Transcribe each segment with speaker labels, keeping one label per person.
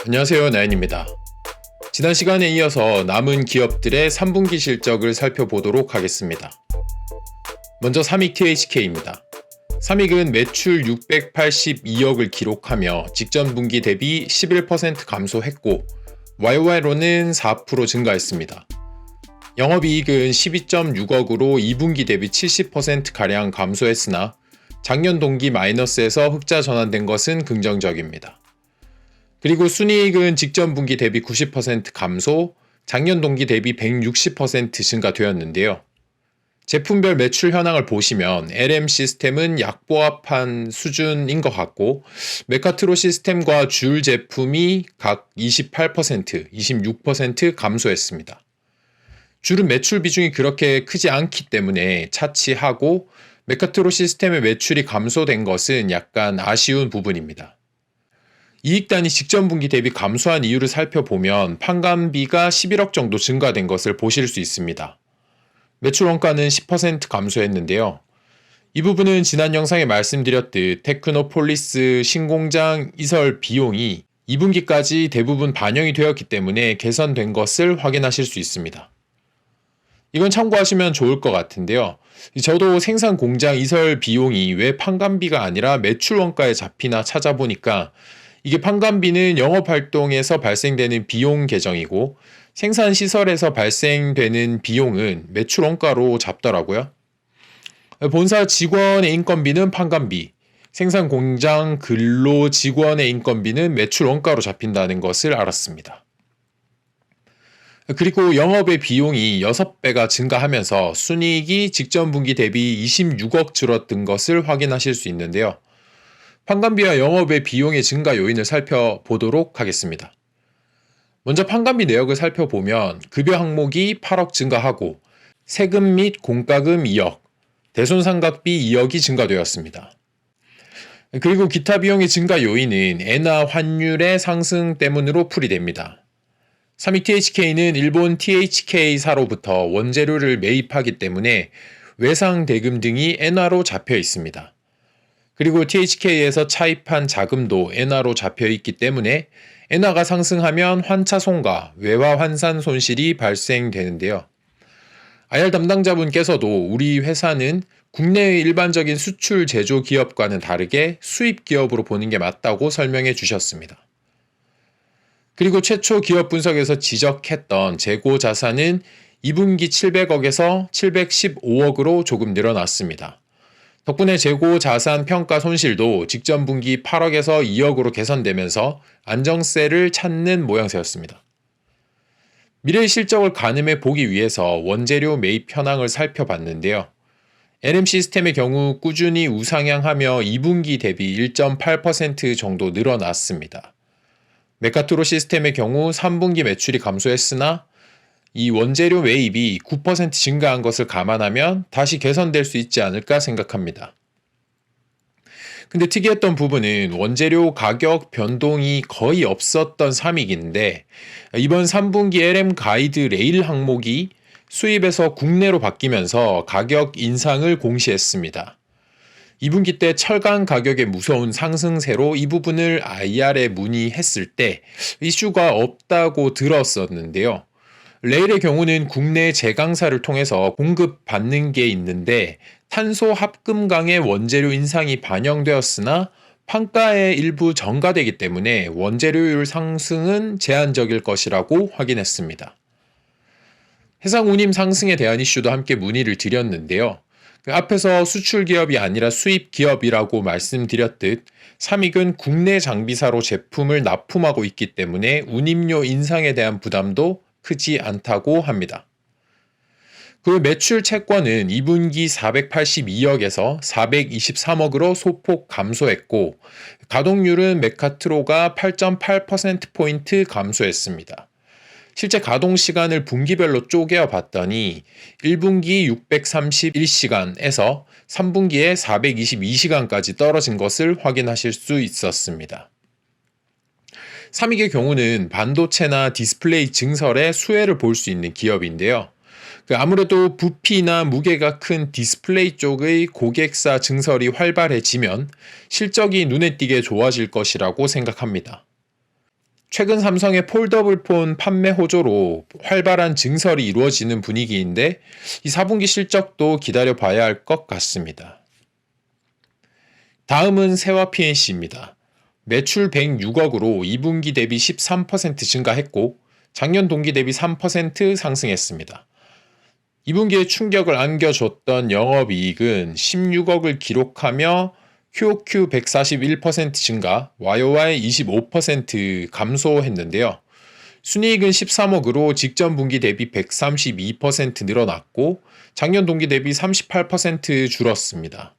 Speaker 1: 안녕하세요, 나연입니다. 지난 시간에 이어서 남은 기업들의 3분기 실적을 살펴보도록 하겠습니다. 먼저 삼익 THK입니다. 삼익은 매출 682억을 기록하며 직전 분기 대비 11% 감소했고 YOY로는 4% 증가했습니다. 영업이익은 12.6억으로 2분기 대비 70%가량 감소했으나 작년 동기 마이너스에서 흑자 전환된 것은 긍정적입니다. 그리고 순이익은 직전 분기 대비 90% 감소, 작년 동기 대비 160% 증가되었는데요. 제품별 매출 현황을 보시면 LM 시스템은 약보합한 수준인 것 같고 메카트로 시스템과 줄 제품이 각 28%, 26% 감소했습니다. 줄은 매출 비중이 그렇게 크지 않기 때문에 차치하고 메카트로 시스템의 매출이 감소된 것은 약간 아쉬운 부분입니다. 이익단이 직전 분기 대비 감소한 이유를 살펴보면 판관비가 11억 정도 증가된 것을 보실 수 있습니다. 매출 원가는 10% 감소했는데요. 이 부분은 지난 영상에 말씀드렸듯 테크노폴리스 신공장 이설 비용이 2분기까지 대부분 반영이 되었기 때문에 개선된 것을 확인하실 수 있습니다. 이건 참고하시면 좋을 것 같은데요. 저도 생산 공장 이설 비용이 왜 판관비가 아니라 매출 원가에 잡히나 찾아보니까 이게 판관비는 영업활동에서 발생되는 비용 계정이고 생산시설에서 발생되는 비용은 매출 원가로 잡더라고요. 본사 직원의 인건비는 판관비, 생산공장 근로 직원의 인건비는 매출 원가로 잡힌다는 것을 알았습니다. 그리고 영업의 비용이 6배가 증가하면서 순이익이 직전 분기 대비 26억 줄어든 것을 확인하실 수 있는데요. 판관비와 영업의 비용의 증가 요인을 살펴보도록 하겠습니다. 먼저 판관비 내역을 살펴보면 급여 항목이 8억 증가하고 세금 및 공과금 2억, 대손상각비 2억이 증가되었습니다. 그리고 기타 비용의 증가 요인은 엔화 환율의 상승 때문으로 풀이됩니다. 삼익 THK는 일본 THK사로부터 원재료를 매입하기 때문에 외상 대금 등이 엔화로 잡혀 있습니다. 그리고 THK에서 차입한 자금도 엔화로 잡혀 있기 때문에 엔화가 상승하면 환차손과 외화 환산 손실이 발생되는데요. IR 담당자분께서도 우리 회사는 국내의 일반적인 수출 제조 기업과는 다르게 수입 기업으로 보는 게 맞다고 설명해 주셨습니다. 그리고 최초 기업 분석에서 지적했던 재고 자산은 2분기 700억에서 715억으로 조금 늘어났습니다. 덕분에 재고 자산 평가 손실도 직전 분기 8억에서 2억으로 개선되면서 안정세를 찾는 모양새였습니다. 미래의 실적을 가늠해 보기 위해서 원재료 매입 현황을 살펴봤는데요. LM 시스템의 경우 꾸준히 우상향하며 2분기 대비 1.8% 정도 늘어났습니다. 메카트로 시스템의 경우 3분기 매출이 감소했으나 이 원재료 매입이 9% 증가한 것을 감안하면 다시 개선될 수 있지 않을까 생각합니다. 근데 특이했던 부분은 원재료 가격 변동이 거의 없었던 삼익인데 이번 3분기 LM 가이드 레일 항목이 수입에서 국내로 바뀌면서 가격 인상을 공시했습니다. 2분기 때 철강 가격의 무서운 상승세로 이 부분을 IR에 문의했을 때 이슈가 없다고 들었었는데요. 레일의 경우는 국내 제강사를 통해서 공급받는 게 있는데 탄소 합금강의 원재료 인상이 반영되었으나 판가의 일부 전가되기 때문에 원재료율 상승은 제한적일 것이라고 확인했습니다. 해상 운임 상승에 대한 이슈도 함께 문의를 드렸는데요. 앞에서 수출 기업이 아니라 수입 기업이라고 말씀드렸듯 삼익은 국내 장비사로 제품을 납품하고 있기 때문에 운임료 인상에 대한 부담도 크지 않다고 합니다. 그 매출 채권은 2분기 482억에서 423억으로 소폭 감소했고 가동률은 메카트로가 8.8%포인트 감소했습니다. 실제 가동 시간을 분기별로 쪼개어 봤더니 1분기 631시간에서 3분기에 422시간까지 떨어진 것을 확인하실 수 있었습니다. 삼익의 경우는 반도체나 디스플레이 증설의 수혜를 볼 수 있는 기업인데요. 아무래도 부피나 무게가 큰 디스플레이 쪽의 고객사 증설이 활발해지면 실적이 눈에 띄게 좋아질 것이라고 생각합니다. 최근 삼성의 폴더블 폰 판매 호조로 활발한 증설이 이루어지는 분위기인데 이 4분기 실적도 기다려 봐야 할 것 같습니다. 다음은 세와 PNC입니다. 매출 106억으로 2분기 대비 13% 증가했고 작년 동기 대비 3% 상승했습니다. 2분기에 충격을 안겨줬던 영업이익은 16억을 기록하며 QOQ 141% 증가, YOY 25% 감소했는데요. 순이익은 13억으로 직전 분기 대비 132% 늘어났고 작년 동기 대비 38% 줄었습니다.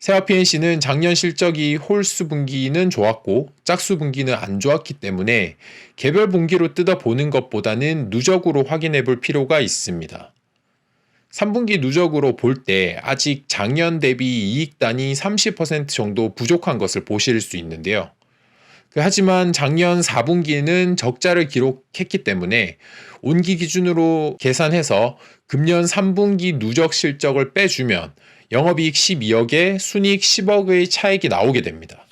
Speaker 1: 세와 PNC는 작년 실적이 홀수 분기는 좋았고 짝수 분기는 안 좋았기 때문에 개별 분기로 뜯어보는 것보다는 누적으로 확인해 볼 필요가 있습니다. 3분기 누적으로 볼 때 아직 작년 대비 이익단이 30% 정도 부족한 것을 보실 수 있는데요. 하지만 작년 4분기는 적자를 기록했기 때문에 온기 기준으로 계산해서 금년 3분기 누적 실적을 빼주면 영업이익 12억에 순이익 10억의 차익이 나오게 됩니다.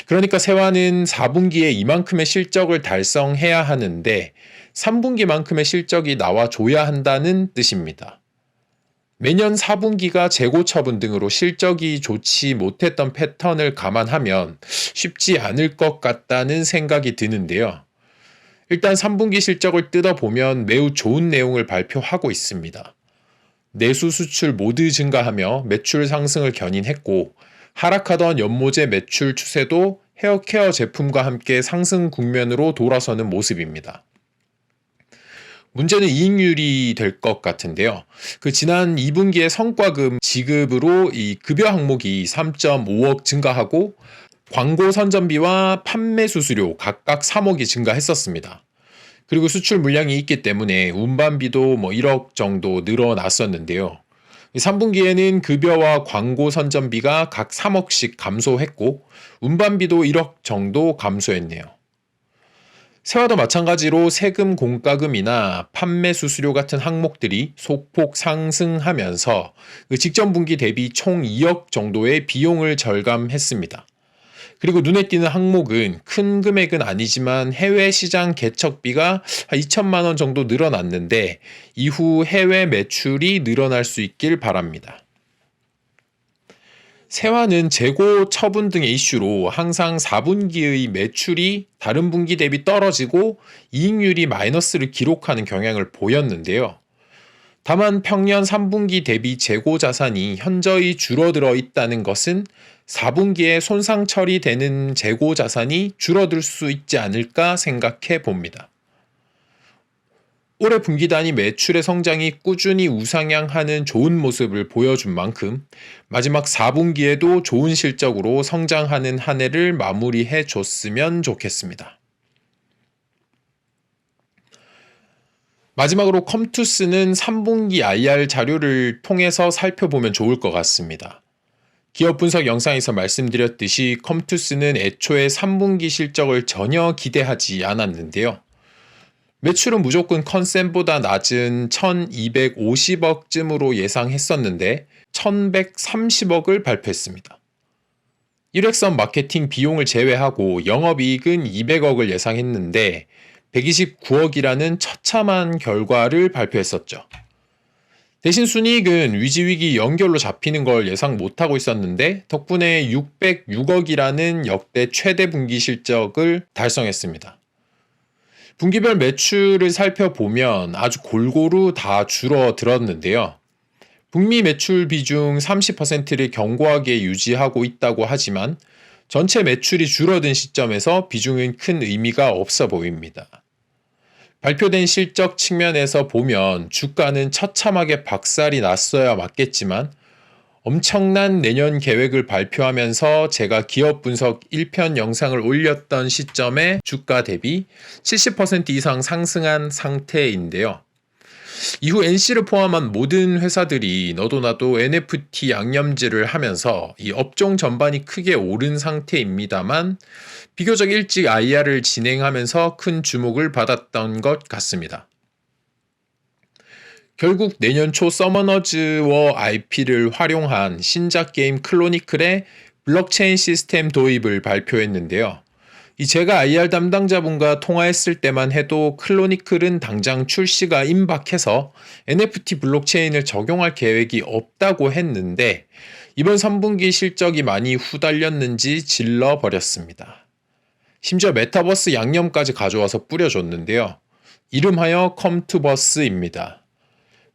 Speaker 1: 그러니까 세와는 4분기에 이만큼의 실적을 달성해야 하는데 3분기만큼의 실적이 나와줘야 한다는 뜻입니다. 매년 4분기가 재고 처분 등으로 실적이 좋지 못했던 패턴을 감안하면 쉽지 않을 것 같다는 생각이 드는데요. 일단 3분기 실적을 뜯어보면 매우 좋은 내용을 발표하고 있습니다. 내수 수출 모두 증가하며 매출 상승을 견인했고 하락하던 연모제 매출 추세도 헤어케어 제품과 함께 상승 국면으로 돌아서는 모습입니다. 문제는 이익률이 될 것 같은데요. 지난 2분기에 성과금 지급으로 이 급여 항목이 3.5억 증가하고 광고 선전비와 판매 수수료 각각 3억이 증가했었습니다. 그리고 수출 물량이 있기 때문에 운반비도 1억 정도 늘어났었는데요. 3분기에는 급여와 광고 선전비가 각 3억씩 감소했고 운반비도 1억 정도 감소했네요. 세와도 마찬가지로 세금 공과금이나 판매 수수료 같은 항목들이 소폭 상승하면서 직전 분기 대비 총 2억 정도의 비용을 절감했습니다. 그리고 눈에 띄는 항목은 큰 금액은 아니지만 해외 시장 개척비가 2천만 원 정도 늘어났는데 이후 해외 매출이 늘어날 수 있길 바랍니다. 세와는 재고 처분 등의 이슈로 항상 4분기의 매출이 다른 분기 대비 떨어지고 이익률이 마이너스를 기록하는 경향을 보였는데요. 다만 평년 3분기 대비 재고 자산이 현저히 줄어들어 있다는 것은 4분기에 손상 처리되는 재고 자산이 줄어들 수 있지 않을까 생각해 봅니다. 올해 분기 단위 매출의 성장이 꾸준히 우상향하는 좋은 모습을 보여준 만큼 마지막 4분기에도 좋은 실적으로 성장하는 한 해를 마무리해 줬으면 좋겠습니다. 마지막으로 컴투스는 3분기 IR 자료를 통해서 살펴보면 좋을 것 같습니다. 기업 분석 영상에서 말씀드렸듯이 컴투스는 애초에 3분기 실적을 전혀 기대하지 않았는데요. 매출은 무조건 컨센보다 낮은 1250억쯤으로 예상했었는데 1130억을 발표했습니다. 일획선 마케팅 비용을 제외하고 영업이익은 200억을 예상했는데 129억이라는 처참한 결과를 발표했었죠. 대신 순이익은 위지위기 연결로 잡히는 걸 예상 못하고 있었는데 덕분에 606억이라는 역대 최대 분기 실적을 달성했습니다. 분기별 매출을 살펴보면 아주 골고루 다 줄어들었는데요. 북미 매출 비중 30%를 견고하게 유지하고 있다고 하지만 전체 매출이 줄어든 시점에서 비중은 큰 의미가 없어 보입니다. 발표된 실적 측면에서 보면 주가는 처참하게 박살이 났어야 맞겠지만 엄청난 내년 계획을 발표하면서 제가 기업 분석 1편 영상을 올렸던 시점에 주가 대비 70% 이상 상승한 상태인데요. 이후 NC를 포함한 모든 회사들이 너도 나도 NFT 양념질을 하면서 이 업종 전반이 크게 오른 상태입니다만 비교적 일찍 IR을 진행하면서 큰 주목을 받았던 것 같습니다. 결국 내년 초 서머너즈워 IP를 활용한 신작 게임 클로니클의 블록체인 시스템 도입을 발표했는데요. 제가 IR 담당자분과 통화했을 때만 해도 클로니클은 당장 출시가 임박해서 NFT 블록체인을 적용할 계획이 없다고 했는데 이번 3분기 실적이 많이 후달렸는지 질러버렸습니다. 심지어 메타버스 양념까지 가져와서 뿌려줬는데요. 이름하여 컴투버스입니다.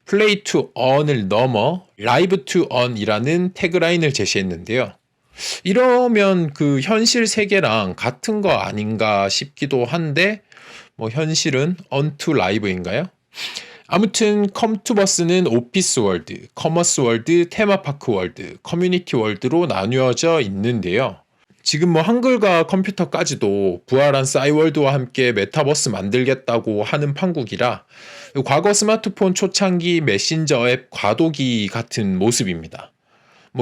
Speaker 1: 플레이 투 언을 넘어 라이브 투 언이라는 태그라인을 제시했는데요. 이러면 그 현실 세계랑 같은 거 아닌가 싶기도 한데 현실은 언투 라이브인가요? 아무튼 컴투버스는 오피스 월드, 커머스 월드, 테마파크 월드, 커뮤니티 월드로 나뉘어져 있는데요. 지금 한글과 컴퓨터까지도 부활한 싸이월드와 함께 메타버스 만들겠다고 하는 판국이라 과거 스마트폰 초창기 메신저 앱 과도기 같은 모습입니다.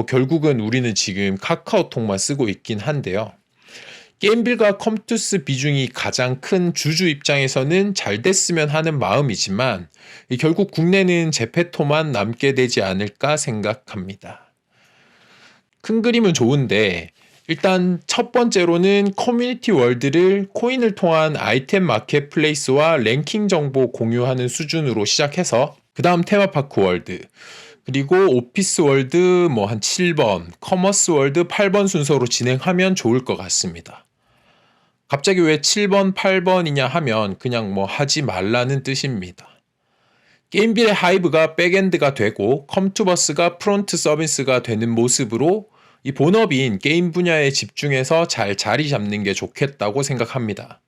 Speaker 1: 결국은 우리는 지금 카카오톡만 쓰고 있긴 한데요. 게임빌과 컴투스 비중이 가장 큰 주주 입장에서는 잘 됐으면 하는 마음이지만 결국 국내는 제페토만 남게 되지 않을까 생각합니다. 큰 그림은 좋은데 일단 첫 번째로는 커뮤니티 월드를 코인을 통한 아이템 마켓플레이스와 랭킹 정보 공유하는 수준으로 시작해서 그 다음 테마파크 월드, 그리고 오피스 월드 한 7번, 커머스 월드 8번 순서로 진행하면 좋을 것 같습니다. 갑자기 왜 7번, 8번이냐 하면 그냥 하지 말라는 뜻입니다. 게임빌의 하이브가 백엔드가 되고 컴투버스가 프론트 서비스가 되는 모습으로 이 본업인 게임 분야에 집중해서 잘 자리 잡는 게 좋겠다고 생각합니다.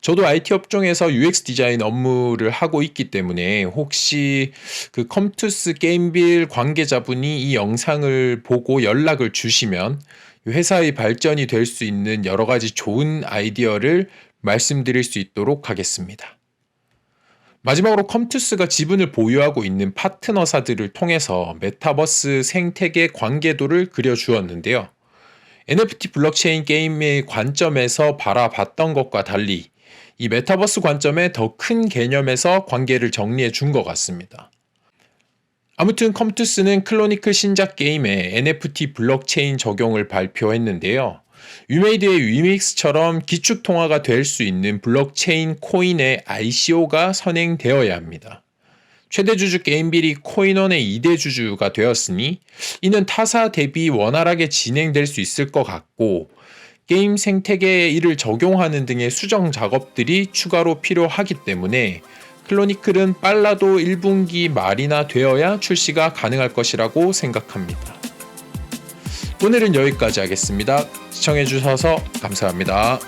Speaker 1: 저도 IT 업종에서 UX 디자인 업무를 하고 있기 때문에 혹시 그 컴투스 게임빌 관계자분이 이 영상을 보고 연락을 주시면 회사의 발전이 될 수 있는 여러 가지 좋은 아이디어를 말씀드릴 수 있도록 하겠습니다. 마지막으로 컴투스가 지분을 보유하고 있는 파트너사들을 통해서 메타버스 생태계 관계도를 그려주었는데요. NFT 블록체인 게임의 관점에서 바라봤던 것과 달리 이 메타버스 관점의 더 큰 개념에서 관계를 정리해 준 것 같습니다. 아무튼 컴투스는 클로니클 신작 게임에 NFT 블록체인 적용을 발표했는데요. 위메이드의 위믹스처럼 기축 통화가 될 수 있는 블록체인 코인의 ICO가 선행되어야 합니다. 최대 주주 게임빌이 코인원의 2대 주주가 되었으니 이는 타사 대비 원활하게 진행될 수 있을 것 같고 게임 생태계에 이를 적용하는 등의 수정 작업들이 추가로 필요하기 때문에 클로니클은 빨라도 1분기 말이나 되어야 출시가 가능할 것이라고 생각합니다. 오늘은 여기까지 하겠습니다. 시청해주셔서 감사합니다.